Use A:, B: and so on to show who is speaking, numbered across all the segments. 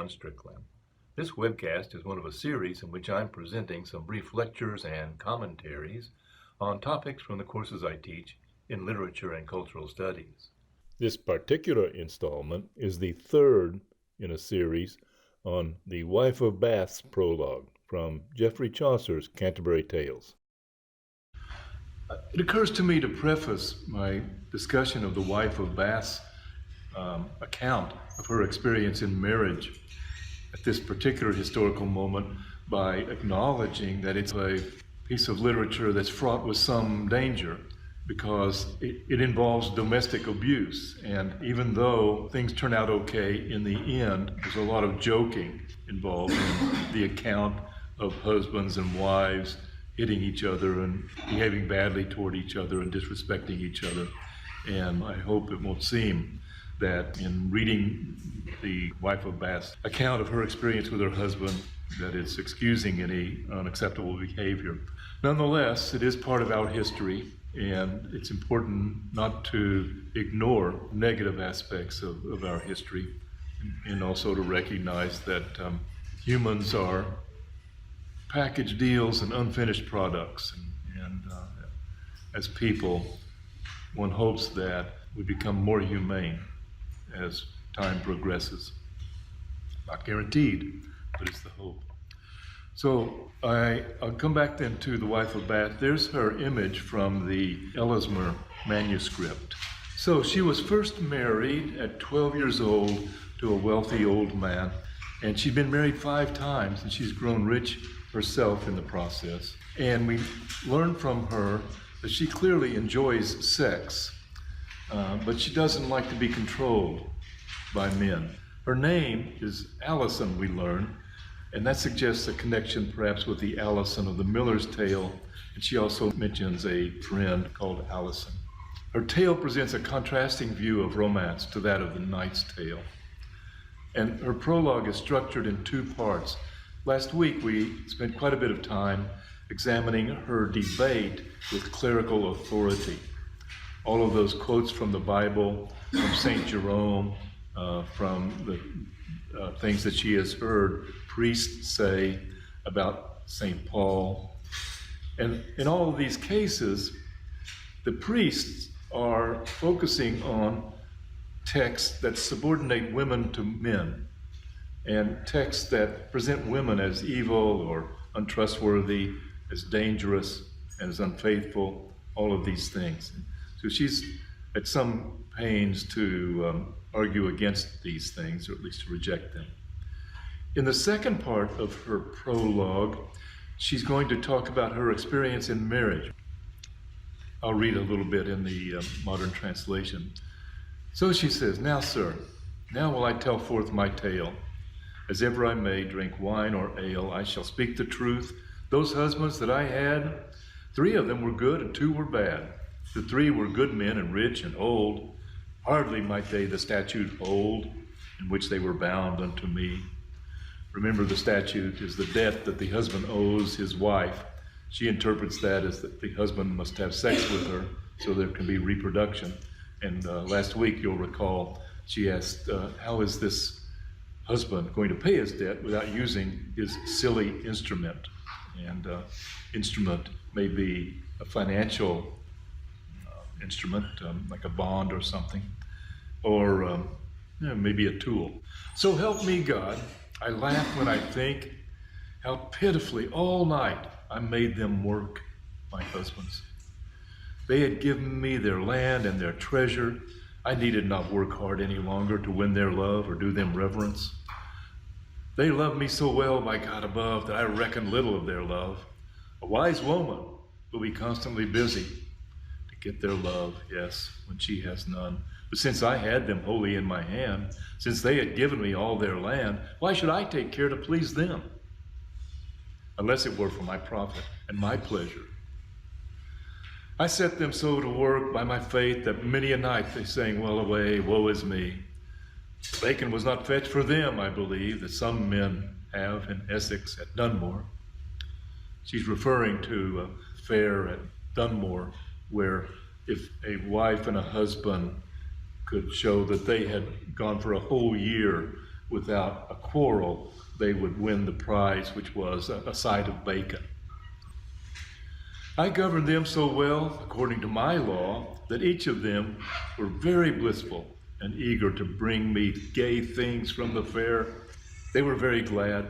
A: Ron Strickland. This webcast is one of a series in which I'm presenting some brief lectures and commentaries on topics from the courses I teach in literature and cultural studies. This particular installment is the third in a series on The Wife of Bath's Prologue from Geoffrey Chaucer's Canterbury Tales. It occurs to me to preface my discussion of The Wife of Bath's account of her experience in marriage at this particular historical moment by acknowledging that it's a piece of literature that's fraught with some danger because it involves domestic abuse. And even though things turn out okay in the end, there's a lot of joking involved in the account of husbands and wives hitting each other and behaving badly toward each other and disrespecting each other. And I hope it won't seem that in reading the Wife of Bath's account of her experience with her husband, that it's excusing any unacceptable behavior. Nonetheless, it is part of our history, and it's important not to ignore negative aspects of our history, and also to recognize that humans are package deals and unfinished products. And as people, one hopes that we become more humane as time progresses. Not guaranteed, but it's the hope. So I'll come back then to The Wife of Bath. There's her image from the Ellesmer manuscript. So she was first married at 12 years old to a wealthy old man, and she'd been married 5 times, and she's grown rich herself in the process. And we learn from her that she clearly enjoys sex, but she doesn't like to be controlled by men. Her name is Allison, we learn, and that suggests a connection perhaps with the Allison of the Miller's Tale, and she also mentions a friend called Allison. Her tale presents a contrasting view of romance to that of the Knight's Tale. And her prologue is structured in 2 parts. Last week we spent quite a bit of time examining her debate with clerical authority. All of those quotes from the Bible, from St. Jerome, from the things that she has heard priests say about St. Paul. And in all of these cases, the priests are focusing on texts that subordinate women to men, and texts that present women as evil or untrustworthy, as dangerous, and as unfaithful, all of these things. So she's at some pains to argue against these things, or at least to reject them. In the second part of her prologue, she's going to talk about her experience in marriage. I'll read a little bit in the modern translation. So she says, "Now, sir, now will I tell forth my tale. As ever I may drink wine or ale, I shall speak the truth. Those husbands that I had, 3 of them were good and 2 were bad. The 3 were good men and rich and old. Hardly might they the statute hold in which they were bound unto me." Remember, the statute is the debt that the husband owes his wife. She interprets that as that the husband must have sex with her so there can be reproduction. And last week, you'll recall, she asked, how is this husband going to pay his debt without using his silly instrument? And instrument may be a financial instrument, like a bond or something, or maybe a tool. "So help me God, I laugh when I think how pitifully all night I made them work, my husbands. They had given me their land and their treasure. I needed not work hard any longer to win their love or do them reverence. They loved me so well by God above that I reckon little of their love. A wise woman will be constantly busy to get their love, yes, when she has none. But since I had them wholly in my hand, since they had given me all their land, why should I take care to please them? Unless it were for my profit and my pleasure. I set them so to work by my faith that many a night they sang well away, woe is me. Bacon was not fetched for them, I believe, that some men have in Essex at Dunmore. She's referring to a fair at Dunmore where if a wife and a husband could show that they had gone for a whole year without a quarrel, they would win the prize, which was a side of bacon. I governed them so well, according to my law, that each of them were very blissful and eager to bring me gay things from the fair. They were very glad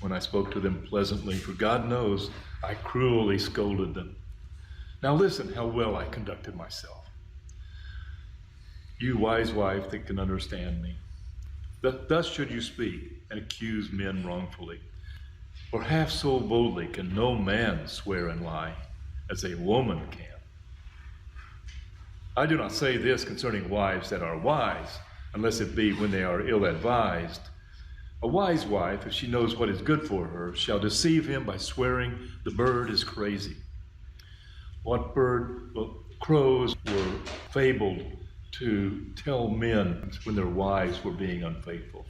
A: when I spoke to them pleasantly, for God knows I cruelly scolded them. Now listen how well I conducted myself. You wise wife that can understand me. Thus should you speak and accuse men wrongfully. For half so boldly can no man swear and lie as a woman can. I do not say this concerning wives that are wise, unless it be when they are ill-advised. A wise wife, if she knows what is good for her, shall deceive him by swearing the bird is crazy. What bird? Well, crows were fabled to tell men when their wives were being unfaithful.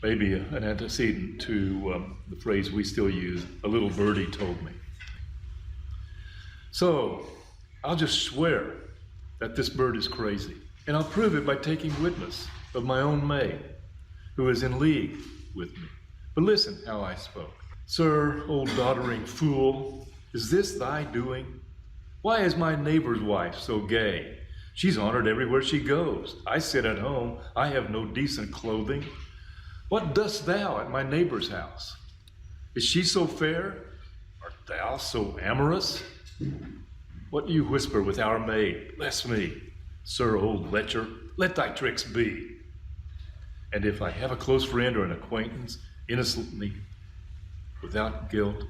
A: Maybe an antecedent to the phrase we still use, a little birdie told me. So I'll just swear that this bird is crazy, and I'll prove it by taking witness of my own maid, who is in league with me. But listen how I spoke. Sir, old doddering fool, is this thy doing? Why is my neighbor's wife so gay? She's honored everywhere she goes. I sit at home, I have no decent clothing. What dost thou at my neighbor's house? Is she so fair? Art thou so amorous? What do you whisper with our maid? Bless me, sir, old lecher, let thy tricks be. And if I have a close friend or an acquaintance, innocently, without guilt,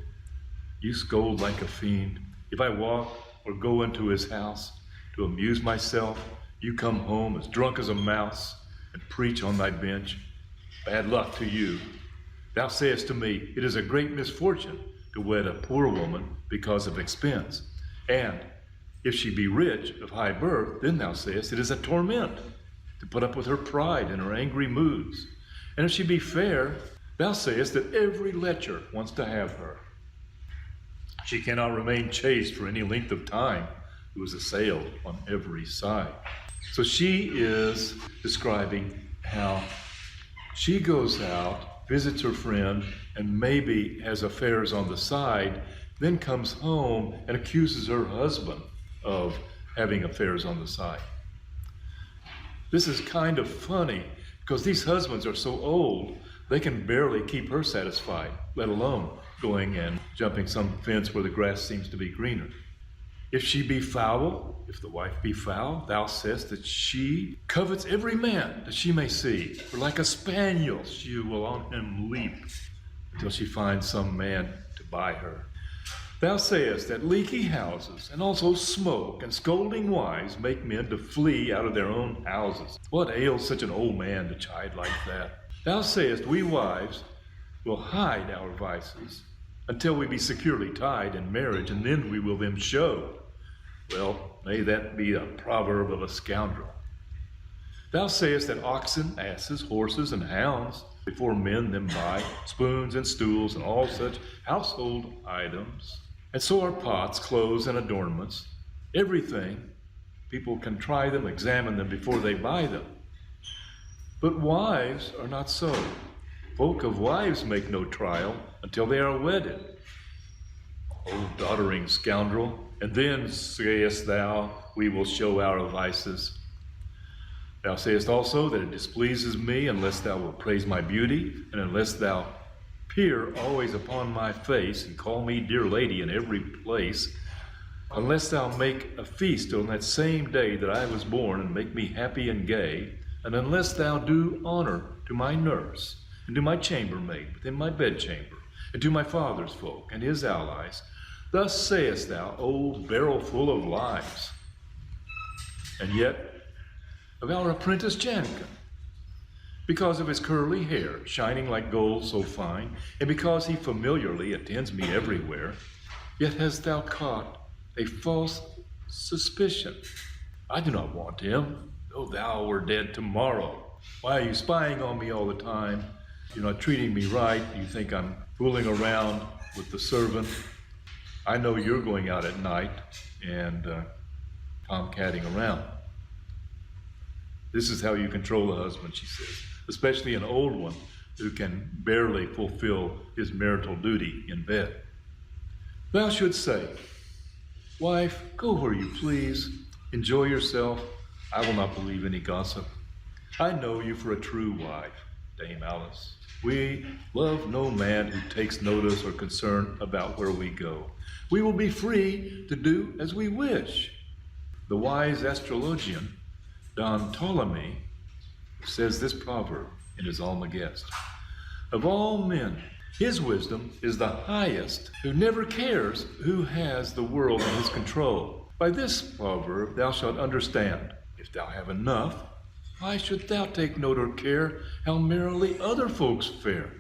A: you scold like a fiend. If I walk or go into his house to amuse myself, you come home as drunk as a mouse and preach on thy bench. Bad luck to you. Thou sayest to me, it is a great misfortune to wed a poor woman because of expense. And if she be rich, of high birth, then thou sayest it is a torment to put up with her pride and her angry moods. And if she be fair, thou sayest that every lecher wants to have her. She cannot remain chaste for any length of time, who is assailed on every side. So she is describing how she goes out, visits her friend, and maybe has affairs on the side, then comes home and accuses her husband of having affairs on the side. This is kind of funny because these husbands are so old, they can barely keep her satisfied, let alone going and jumping some fence where the grass seems to be greener. If she be foul, if the wife be foul, thou sayest that she covets every man that she may see. For like a spaniel, she will on him leap until she finds some man to buy her. Thou sayest that leaky houses and also smoke and scolding wives make men to flee out of their own houses. What ails such an old man to chide like that? Thou sayest we wives will hide our vices until we be securely tied in marriage, and then we will them show. Well, may that be a proverb of a scoundrel. Thou sayest that oxen, asses, horses, and hounds, before men them buy, spoons and stools and all such household items. And so are pots, clothes, and adornments. Everything, people can try them, examine them before they buy them. But wives are not so. Folk of wives make no trial until they are wedded. O doddering scoundrel, and then sayest thou, we will show our vices. Thou sayest also that it displeases me unless thou wilt praise my beauty, and unless thou peer always upon my face and call me dear lady in every place, unless thou make a feast on that same day that I was born and make me happy and gay, and unless thou do honor to my nurse and to my chambermaid within my bedchamber, and to my father's folk and his allies, thus sayest thou, O barrel full of lies. And yet of our apprentice Janikin, because of his curly hair shining like gold so fine, and because he familiarly attends me everywhere, yet hast thou caught a false suspicion. I do not want him, though thou were dead tomorrow. Why are you spying on me all the time? You're not treating me right. You think I'm fooling around with the servant. I know you're going out at night and tomcatting around. This is how you control a husband, she says. especially an old one who can barely fulfill his marital duty in bed. Thou shouldst say, Wife, go where you please, enjoy yourself. I will not believe any gossip. I know you for a true wife, Dame Alice. We love no man who takes notice or concern about where we go. We will be free to do as we wish. The wise astrologian, Don Ptolemy, says this proverb in his Almagest. Of all men, his wisdom is the highest, who never cares who has the world in his control. By this proverb thou shalt understand, if thou have enough, why should thou take note or care how merrily other folks fare?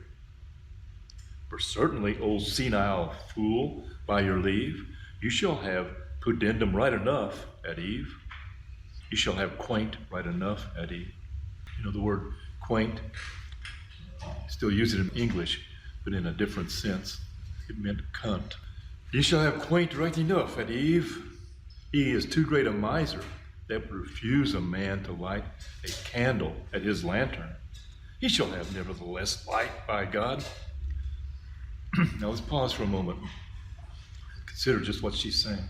A: For certainly, old senile fool, by your leave, you shall have pudendum right enough at eve. You shall have quaint right enough at eve. You know the word quaint? Still use it in English, but in a different sense. It meant cunt. You shall have quaint right enough at eve. He is too great a miser that would refuse a man to light a candle at his lantern. He shall have nevertheless light, by God. Now let's pause for a moment. Consider just what she's saying.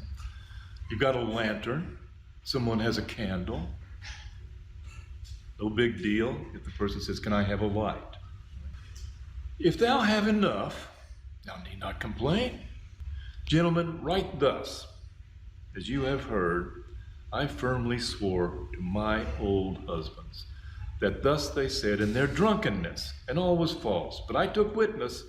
A: You've got a lantern. Someone has a candle. No big deal if the person says, can I have a light? If thou have enough, thou need not complain. Gentlemen, write thus. As you have heard, I firmly swore to my old husbands that thus they said in their drunkenness, and all was false. But I took witness,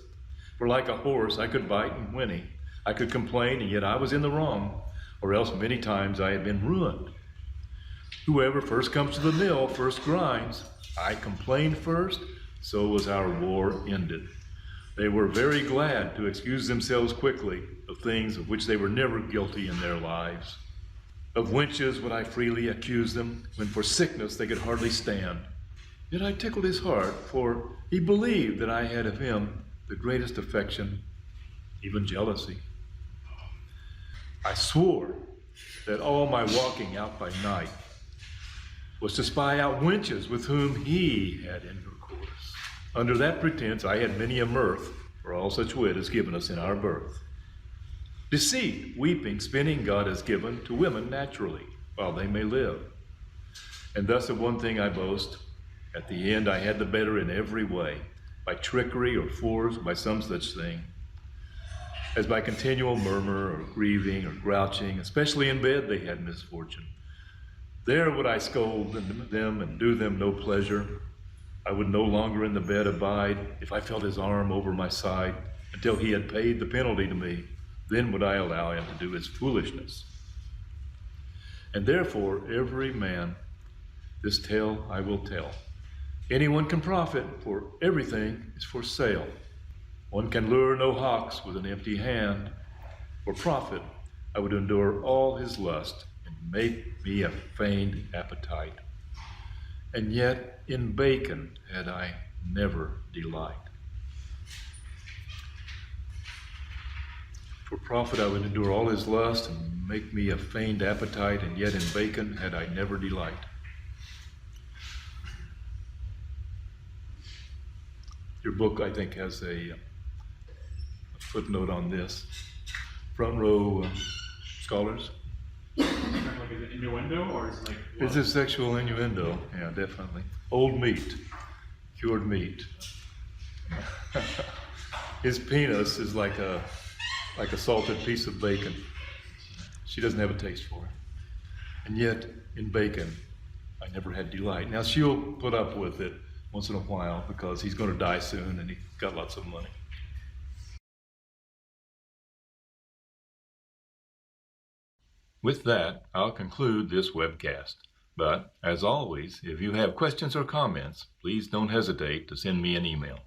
A: for like a horse I could bite and whinny. I could complain, and yet I was in the wrong, or else many times I had been ruined. Whoever first comes to the mill first grinds. I complained first, so was our war ended. They were very glad to excuse themselves quickly of things of which they were never guilty in their lives. Of wenches would I freely accuse them, when for sickness they could hardly stand. Yet I tickled his heart, for he believed that I had of him the greatest affection, even jealousy. I swore that all my walking out by night was to spy out wenches with whom he had intercourse. Under that pretense I had many a mirth, for all such wit is given us in our birth. Deceit, weeping, spinning God has given to women naturally, while they may live. And thus of one thing I boast, at the end I had the better in every way, by trickery or force, by some such thing, as by continual murmur or grieving or grouching, especially in bed they had misfortune. There would I scold them and do them no pleasure. I would no longer in the bed abide, if I felt his arm over my side, until he had paid the penalty to me. Then would I allow him to do his foolishness. And therefore, every man, this tale I will tell. Anyone can profit, for everything is for sale. One can lure no hawks with an empty hand. For profit, I would endure all his lust and make me a feigned appetite. And yet in bacon had I never delight. For profit I would endure all his lust and make me a feigned appetite, and yet in bacon had I never delight. Your book, I think, has a footnote on this. Front row scholars.
B: Like an innuendo, or is it like what?
A: It's a sexual innuendo, yeah, definitely. Old meat, cured meat. His penis is like a salted piece of bacon. She doesn't have a taste for it. And yet, in bacon, I never had delight. Now, she'll put up with it once in a while because he's going to die soon and he got lots of money. With that, I'll conclude this webcast. But, as always, if you have questions or comments, please don't hesitate to send me an email.